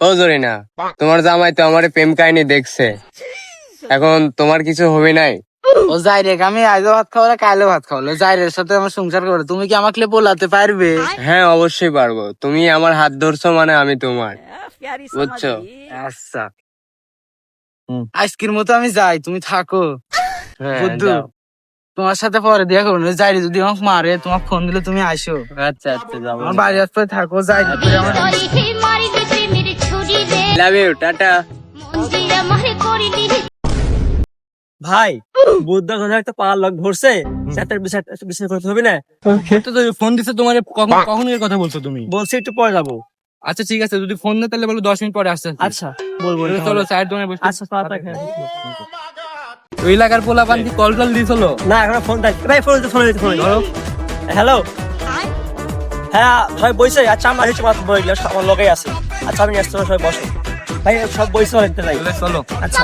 ও জরিনা, তোমার জামাই তো আমার প্রেম কাহিনী দেখছে, এখন তোমার কিছু হবে নাই? ও যাই রে, আমি আজও ভাত খাবো কাইলেও ভাত খাবো, যাই রে সাথে আমার সংসার করো। তুমি কি আমাকে বলাতে পারবে? হ্যাঁ অবশ্যই পারবো, তুমি আমার হাত ধরছো মানে আমি তোমার, বুঝছো? আচ্ছা, আজকের মতো আমি যাই, তুমি থাকো। হ্যাঁ বুদ্ধু, যাও। তোমার সাথে পরে দেখা করবো। যাই রে, যদি আমাকে মারে তোমার ফোন দিলে তুমি আসো। আচ্ছা আচ্ছা যাবো। আমার বাড়ি আসতে থাকো, যাই রে, তুই আমার লাভ ইউ, টাটা। ভাই বুদ্ধা ধরে একটা পাড়ার লোক ধরছে, সেটার বিষয় করতে হবে না। ফোন দিছে তোমার, কখন এর কথা বলছো তুমি? বলছি একটু পরে যাবো। আচ্ছা ঠিক আছে, যদি ফোন না তাহলে বলো 10 মিনিট পরে আসতে। আচ্ছা বলবো। চলো চায়ের দোকানে বসে। আচ্ছা তাড়াতাড়ি। ওই এলাকার পোলা পান কি কল টল দিয়েছিল? না এখন ফোন দেখ ভাই, ফোন ধরো। হ্যালো, হ্যাঁ ভাই বইছে। আচ্ছা আমার হচ্ছে মাত্র বই আমার লগেই আছে। আচ্ছা আমি আসতে সবাই বসে ভাই, সব বইছে দেখতে নাই। চলো। আচ্ছা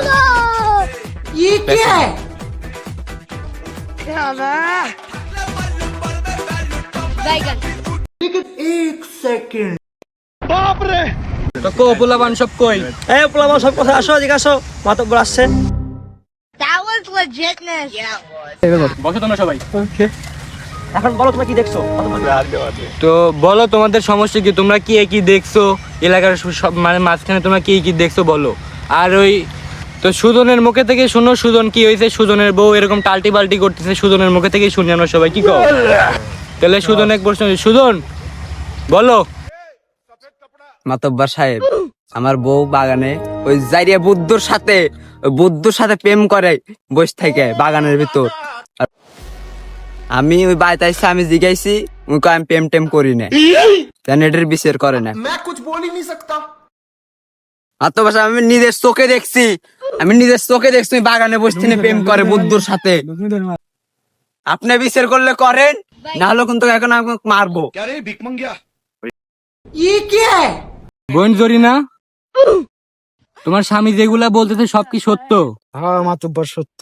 তো কো পোলা পান সব কই? এই পোলামা সব কথা আসো, এদিকে আসো, মাতব্বর আসছে। That was legitness. বসো তোমরা সবাই। এখন বলো তুমি কি দেখছো? তো বলো তোমাদের সমস্যা কি, তোমরা কি কি দেখছো এলাকার সব মানে মাঝখানে তোমরা কি কি দেখছো বলো। আর ওই তো সুজনের মুখে থেকে শুনো, সুজন কি হয়েছে, সুজনের বউ এরকম টাল্টি বাল্টি করতেছে, সুজনের মুখে থেকে শুনি আমরা সবাই, কি কো? তাহলে সুজন এক প্রশ্ন, সুজন বলো। মাতব্বর সাহেব, আমার বউ বাগানে ওই জাইরিয়া বুদ্ধর সাথে প্রেম করে বসে থেকে বাগানের ভিতর। আর আমি ওই বাড়িতে আইসি, আমি জিগাইছি, ওই কয় আমি প্রেম টেম করি না, এটার বিচার করে না। মাতব্বর সাহেব, আমি নিজের চোখে দেখছি ওই বাগানে বসে থেকে প্রেম করে বুদ্ধর সাথে। আপনি বিচার করলে করেন, না হলে কিন্তু এখন আমি মারবো। বোন জরিনা, তোমার স্বামী যেগুলা বলতেছে সব কি সত্য? হ্যাঁ মাতব্বর সত্য,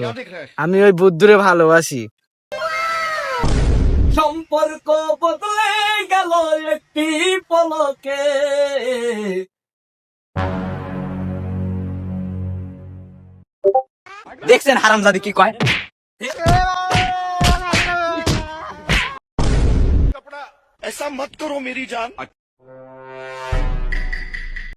আমি ওই বুদ্ধুরে ভালোবাসি। সম্পর্ক বদলে গেল একটি পলকে। দেখছেন হারামজাদি কি কয়? ऐसा मत करो मेरी जान।